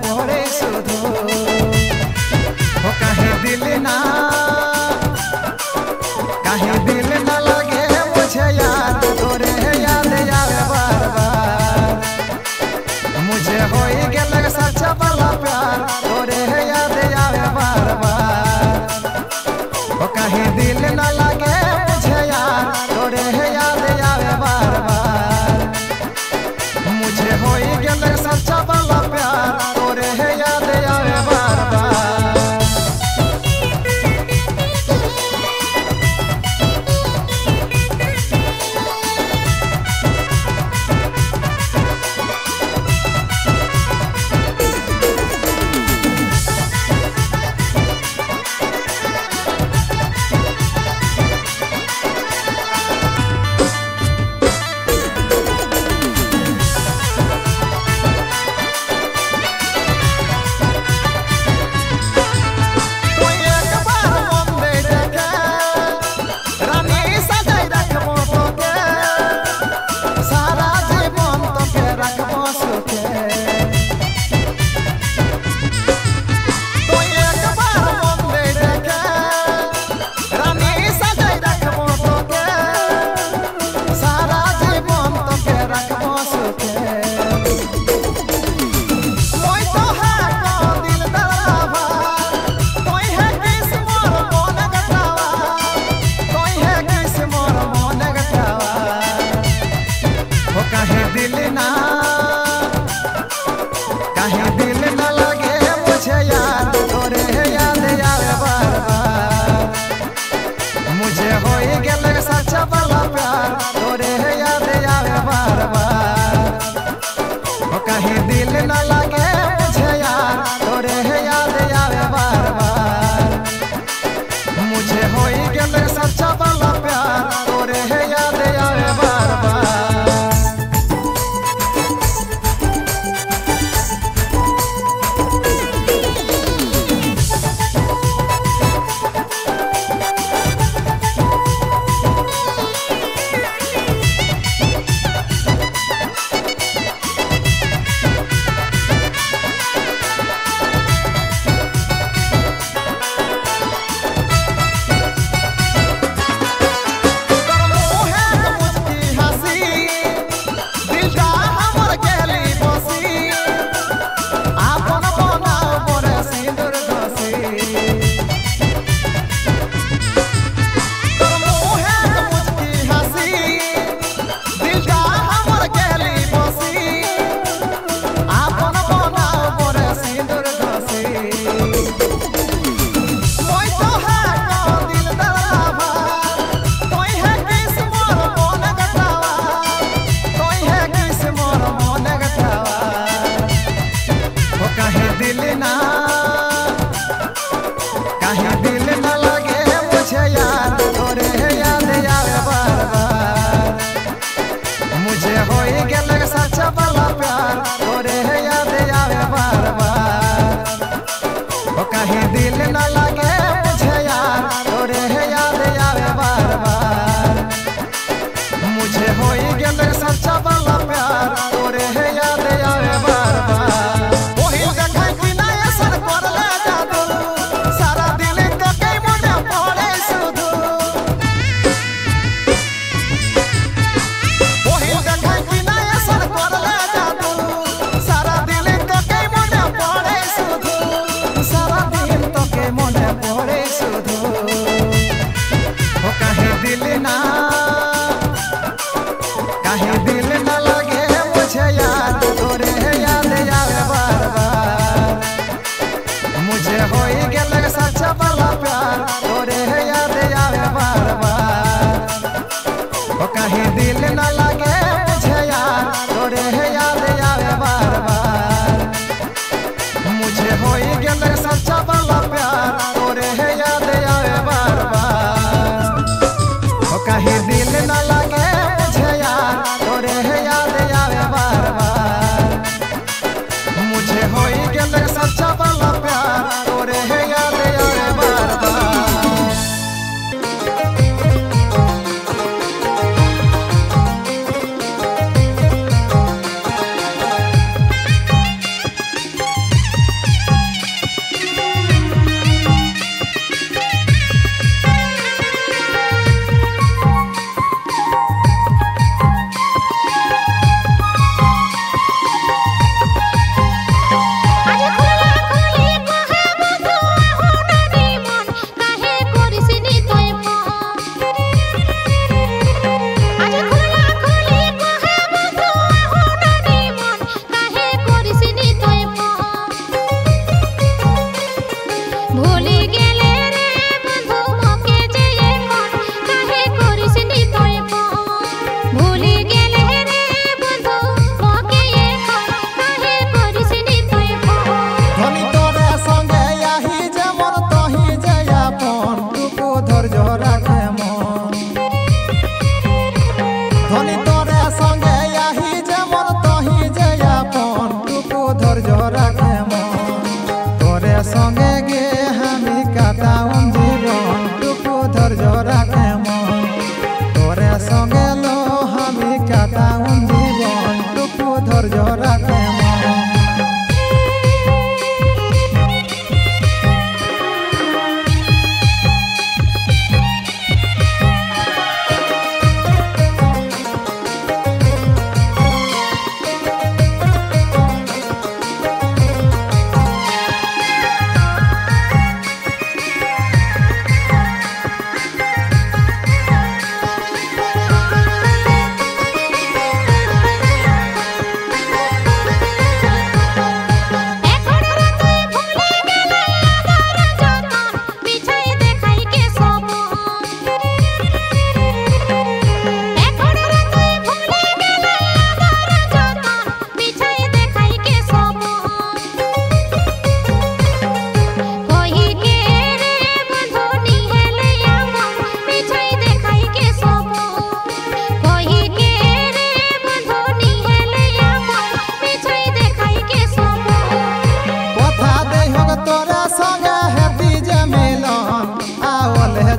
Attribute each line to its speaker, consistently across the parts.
Speaker 1: पड़े सुधो हो काहे दिल ना लगे मुझे याद तोरे याद आवे बार बार मुझे हो गेल सच्चा वाला प्यार तोरे याद आवे बार बार हो काहे दिल ना लगे मुझे यार तोरे याद आवे बार बार मुझे हो गेल सच्चा वाला प्यार तोरे याद आवे बार बार। मुझे हो गेल सच्चा वाला प्यार तोरे याद आवे बार बार हो कहीं दिल न लगे मुझे यार तोरे याद आवे बार बार मुझे हो गेल सच्चा वाला प्यार तोरे याद आवे बार बार। मुझे हो गेल सच्चा वाला प्यार तोरे याद आवे बार बार हो कहीं दिल न लगे मुझे यार तोरे याद आवे बार बार मुझे हो गेल सच्चा वाला प्यार तोरे याद आवे बार बार। वही देखै कि ना असर करले जादू सारा दिल तो कई मने पड़े सुधू दिल न लगे मुझे यार तोरे याद आवे बार बार मुझे हो गेल सच्चा वाला प्यार तोरे याद आवे बार बार हो कहीं दिल न लगे मुझे यार तोरे याद आवे बार बार मुझे हो गेल सच्चा वाला प्यार तोरे याद आवे बार बार हो कहीं दिल न लगे मुझे यार तोरे याद आवे बार बार मुझे हो गेल सच्चा वाला प्यार तोरे याद आवे बार बार।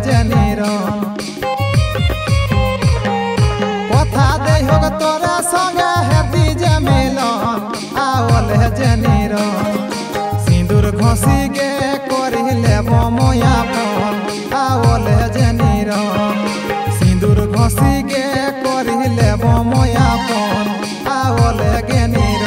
Speaker 1: জেনির কথা দেই হোক তোরা সঙ্গে হেতি যে মিলন আওল জেনির সিঁদুর ঘষি গে করিলে মময়াপন আওল জেনির সিঁদুর ঘষি গে করিলে মময়াপন আওল গেনির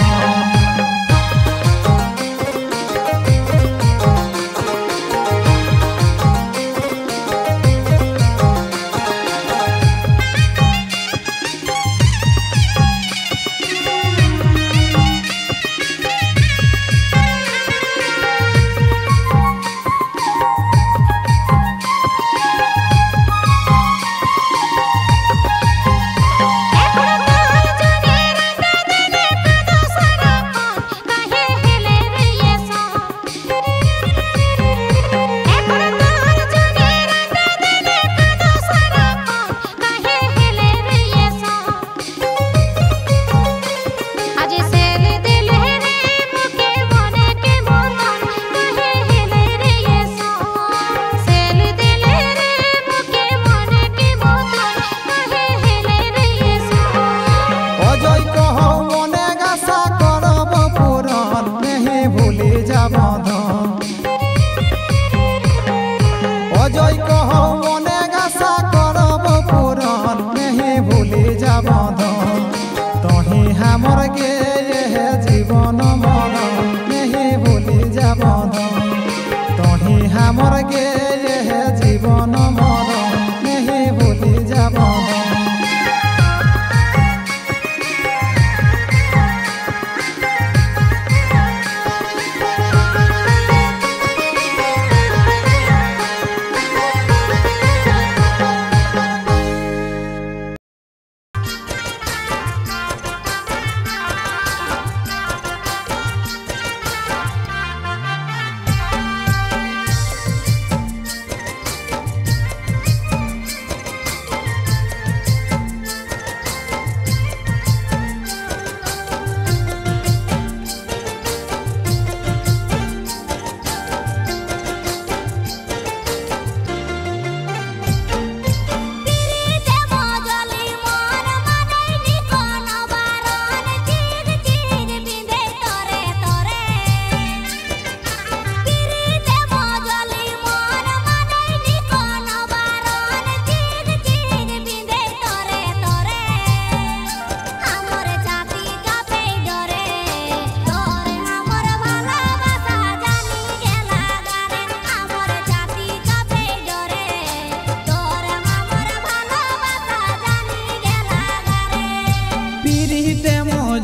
Speaker 1: অজয় কহ মনে গাছা করব পূরণ নেহি ভুলি যাব তহি হামর গে জীবন মন নেহি ভুলি যাব তহি হামর গে জীবন মন নেহি ভুলি যাব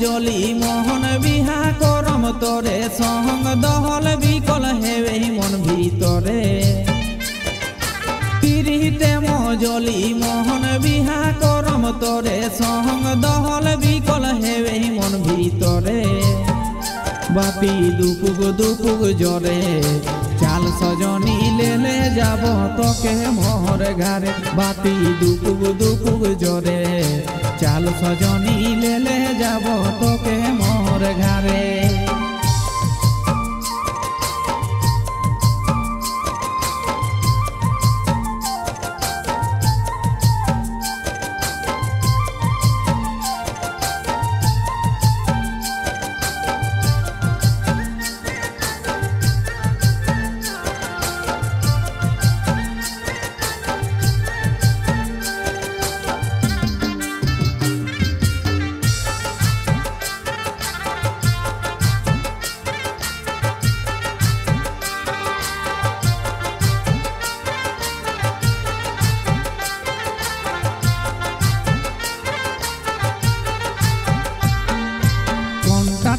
Speaker 2: জলি মোহন বিহা করম তোরে সঙ্গ দহল বিকল হেবে মন ভিতরে পিরিতে মজলি মোহন বিহা করম তোরে সঙ্গ দহল বিকল হেবে মন ভিতরে বাপি দুপুগ দুপুগ জরে চাল সজনী লেলে যাব তোকে মোহর ঘরে বাপি দুপুগ দুপুগ জরে চাল সজনী লেলে যাব তোকে মোর ঘরে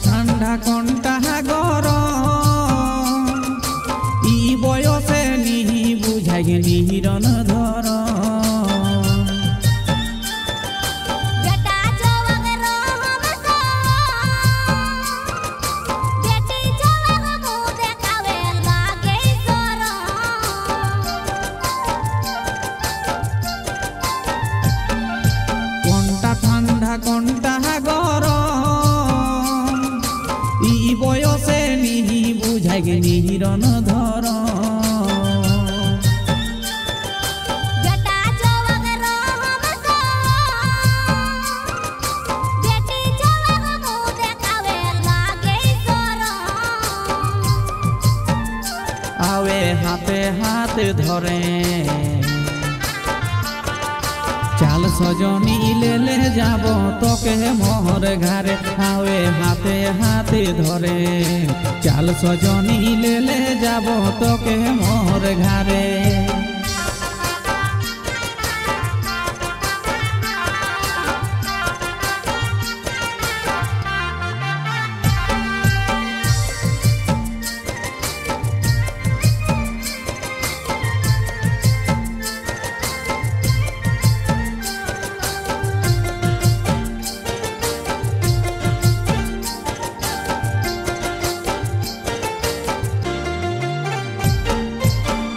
Speaker 2: ঠান্ডা কোনটা গরম ই বয়সে নিহি বুঝাই নিহিরন ধর কোনটা ঠান্ডা কোনটা গরম ই বয়সে নিহি বুঝাই নিহিরন ধর आवे हाथे हाथ धरे चाल सजनी ले যাব তোকে মোর ঘরে आवे हाथे हाथ धरे चाल सजनी ले যাব তোকে মোর ঘরে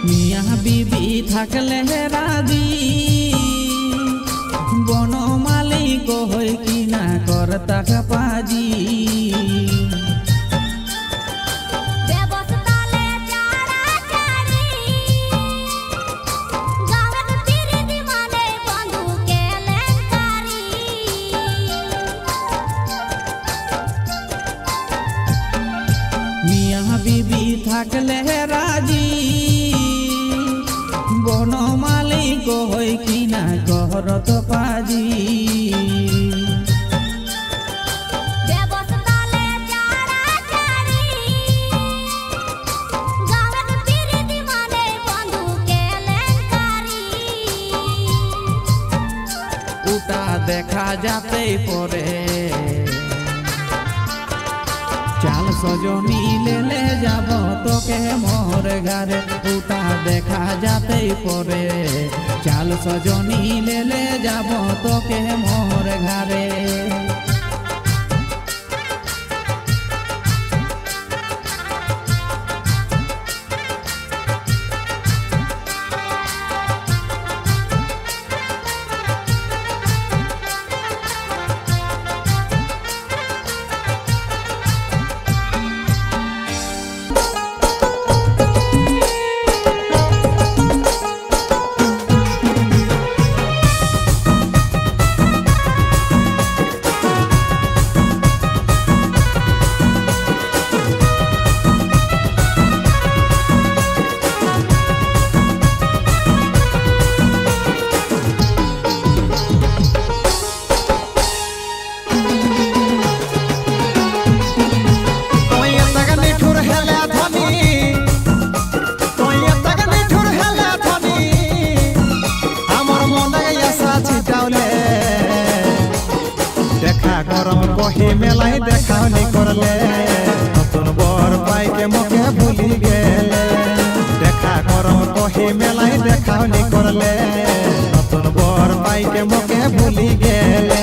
Speaker 2: मियाँ बीबी थाकले राजी बनमाली कह कि ना करता पाजी मियाँ बीबी थाकले राजी बनमाली कह कि ना करत पाजी उटा देखा जाते परे चाल सजनी ले যাব তোকে মোর ঘরে उटा देखा जाते परे चाल सजनी ले যাব তোকে মোর ঘরে
Speaker 1: कही मेलाई देखावनी करले नतुन बर पाई के मोके भूली गेले देखा करम कही मेलाई देखावनी करले नतुन बर पाई के मोके भूली गेले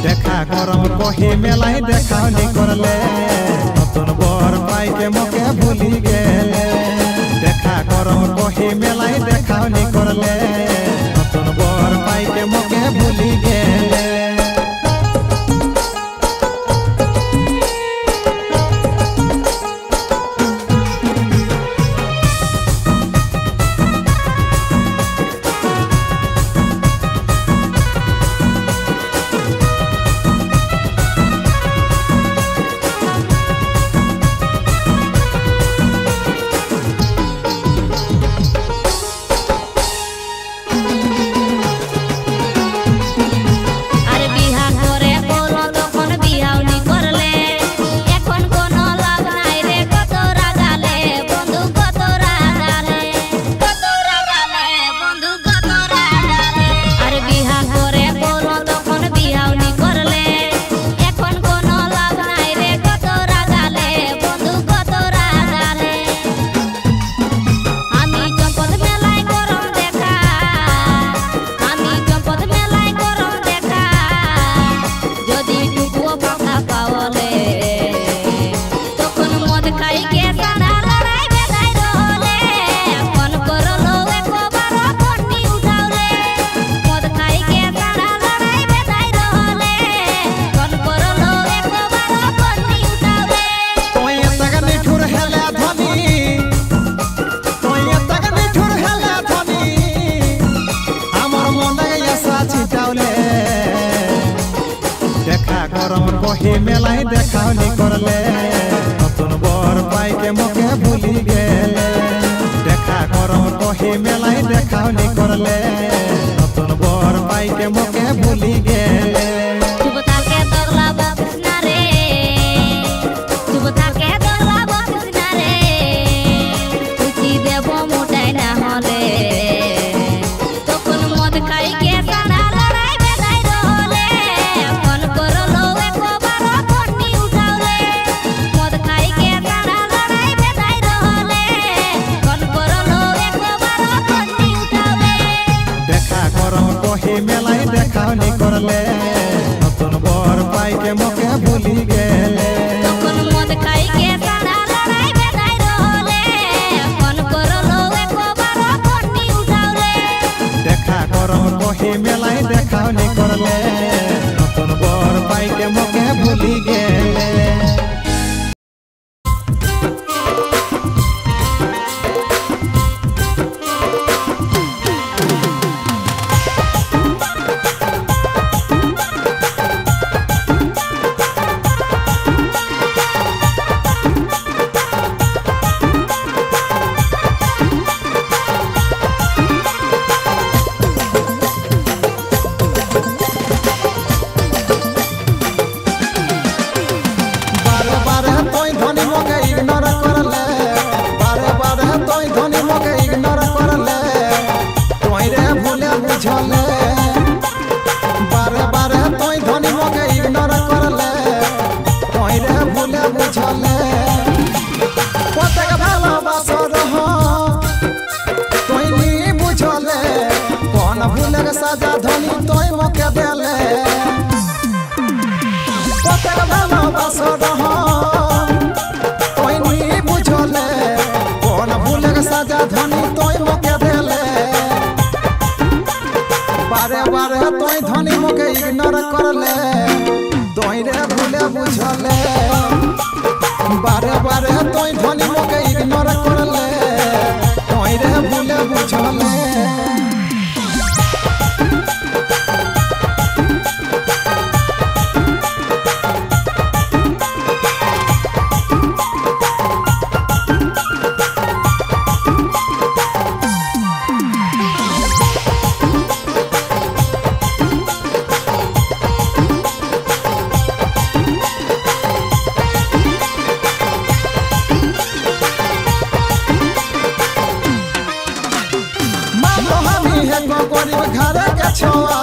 Speaker 1: देखा करम कही मेलाई देखावनी करले नतुन बर पाई के मोके भूली गेले देखा करम कही मेलाई देखावनी करले नतुन बर पाई के मोके भूली गेले কহি মেলাই দেখাওনি করলে নতুন বর পাইকে মোকে ভুলি গেলে দেখা করম কহি মেলাই দেখাওনি করলে নতুন বর পাইকে মোকে ভুলি গেলে মেলাই দেখাওনি করলে নতুন বর পাইকে মোকে ভুলি গেলে দেখা করম কহি মেলাই দেখাওনি করলে নতুন বর পাইকে মোকে ভুলি গেলে बारे बारे तोय धनी मोके इग्नोर करले तोय रे भूले बुझले कतेक भालोबासा रह तोय नी बुझले कोन भूले के सजा धनी तोय मोके देले कतेक भालोबासा रह तोय नी बुझले कोन भूले के सजा धनी तोय मोके देले बारे बारे तोय धनी मोके इग्नोर करले तोय रे भूले बुझले बारे बारे तोय धनी मोके इग्नोर करले तोय रे भूले बुझले गरीब घर के छोआ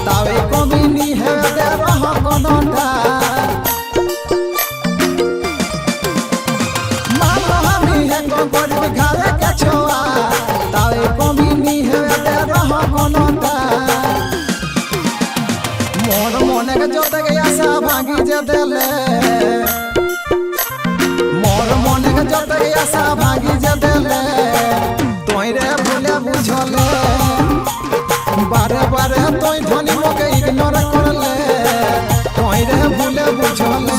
Speaker 1: तावे कमीनी है दे रह कोनोटा मानो हमी है गरीब घर के छोआ तावे कमीनी है दे रह कोनोटा मोर मने के जोते के आशा भागी जे देले मोर मने के जोते के आशा भागी जे देले तोय रे भूले बुझले बारे बारे तोय धनी मोके इग्नोर करले तोय रे भूले बुझले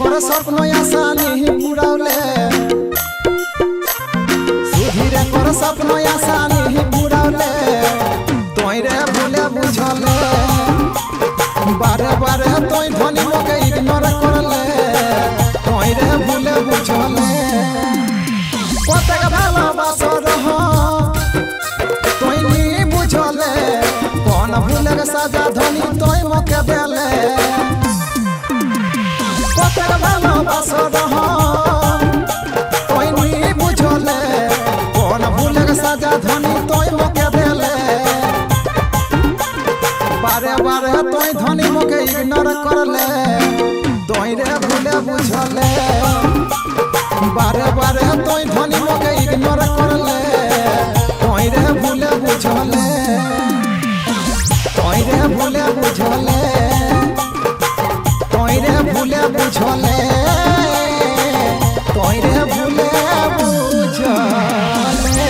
Speaker 1: कर स्वप्न आसानी बुड़ौले सुधीरे कर स्वप्न आसानी बुड़ौले तोय रे भूले बुझले बारे बारे तोय धनी मोके इग्नोर करले तोय रे भूले बुझले कतक भालोबासा रह तोय नी बुझले कौन भूले सजा धनी तोय मोके देले कतक भालोबासा रह तोय नी बुझले कौन भूले सजा धनी तोय मोके देले बारे बारे तोय धनी मोके इग्नोर करले तोय रे भूले बुझले बारे बारे तोय धनी मोके इग्नोर करले तोय रे भूले बुझले तोय रे भूले बुझले तोय रे भूले बुझले तोय रे भूले बुझले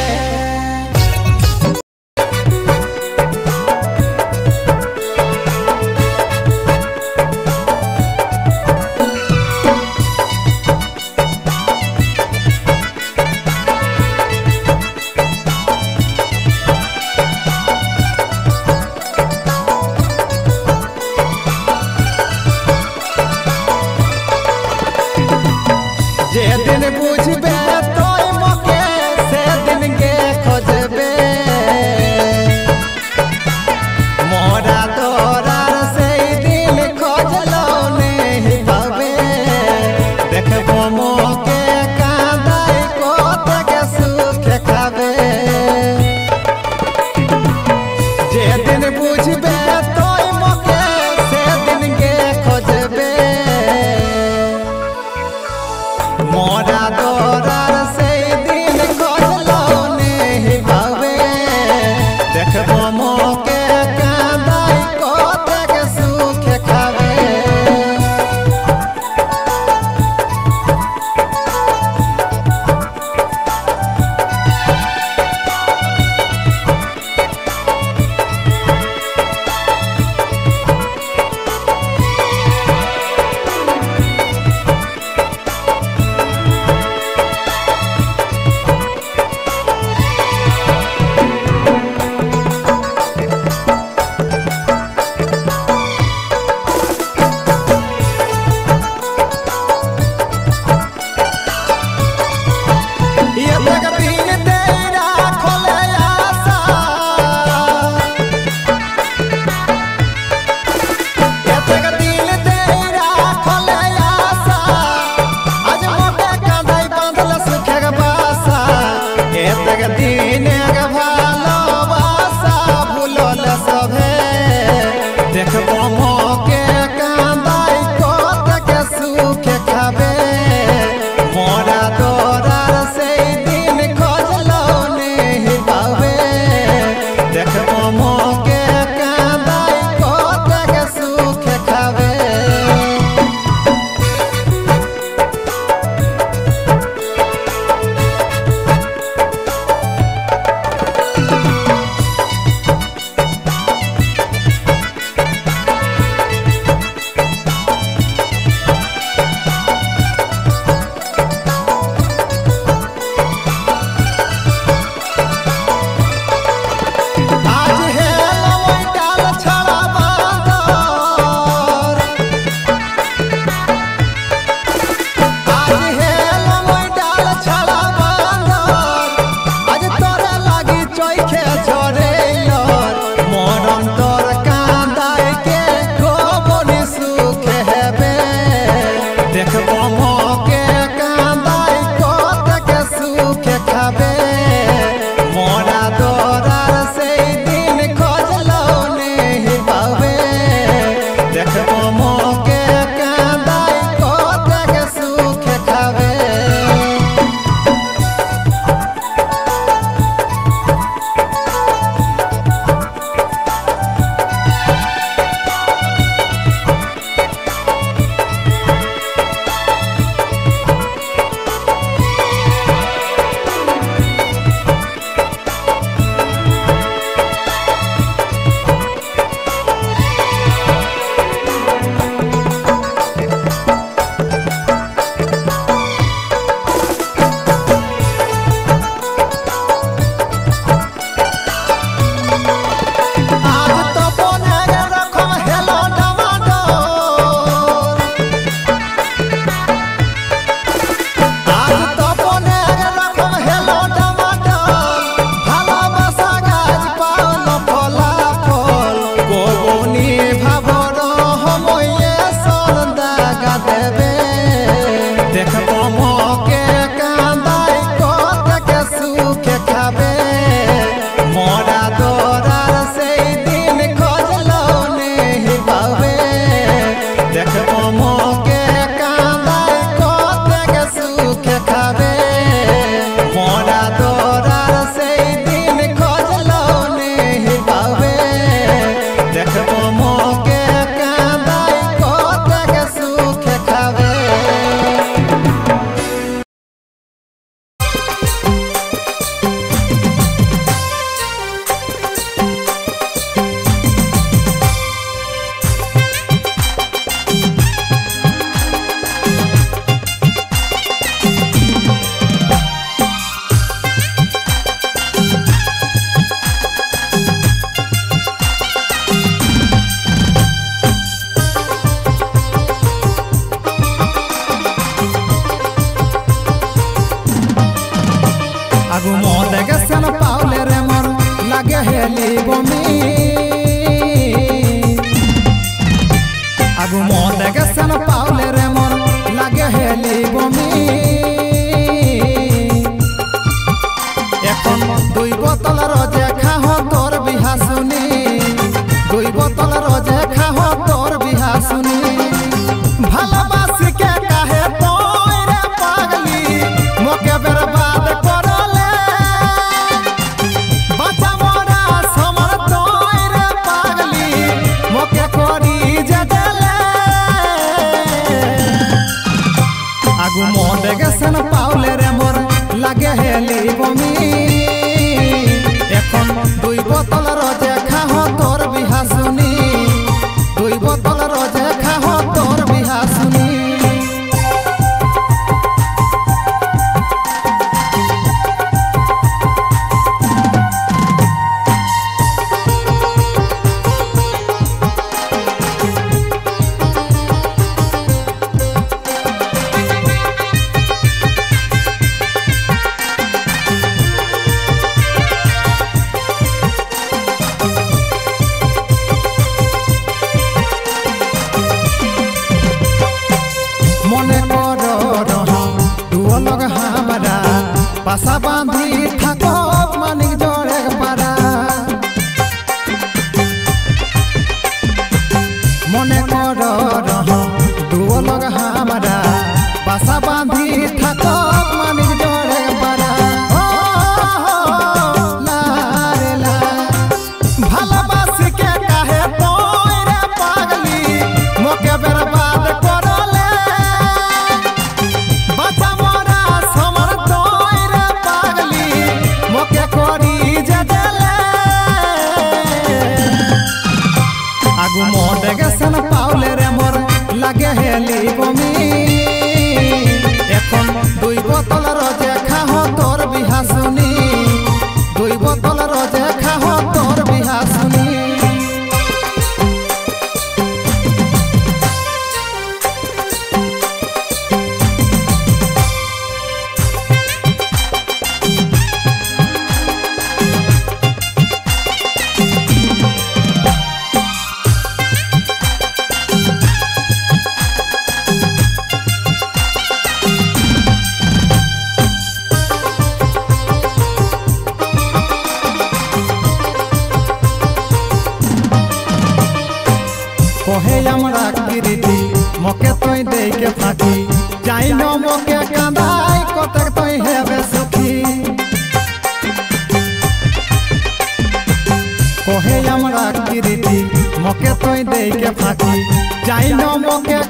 Speaker 1: हेली बमी आगु मोट के सन पावले रे मोर लागे हेली बमी এখন দুই বোতল রোজে খাহ তোর বিহা শুনি দুই বোতল রোজে খাহ তোর বিহা শুনি ভালোবাসি কে কাহে তোই রে পাগলি মোকে বরবাদ করলে বাঁচা মোরা সমর তোই রে পাগলি মোকে করি যে দেলে আগু মনে গেছেন পাওলে রে মোর লাগে হেলি বমি এখন দুই বোতল রোজে খাহ তোর বিহা শুনি দুই বোতল রোজে খাহ তোর বিহা শুনি মনে করো দুও লগ হামারা পাশা বাঁধি থাকো মানিক জড়ে পারা মনে করো দুও লগ হামারা পাশা বাঁধি থাকো মানিক জড়ে পারা ভালোবাসি কে কাহে তোই রে পাগলি মোকে বরবাদ করলে বাঁচা মোরা সমর তোই রে পাগলি মোকে করি যে দেলে আগু মনে গেছেন পাওলে রে মোর লাগে হেলি বমি এখন দুই বোতল রোজে খাহ তোর বিহা শুনি দুই বোতল রোজে খাহ তোর বিহা শুনি কহে আমরা কিরিতি মকে তুই দেইকে ফাঁকি যাই ন মকে কাঁদাই কতক তুই হেবে সুখী কহে আমরা কিরিতি মকে তুই দেইকে ফাঁকি যাই ন মকে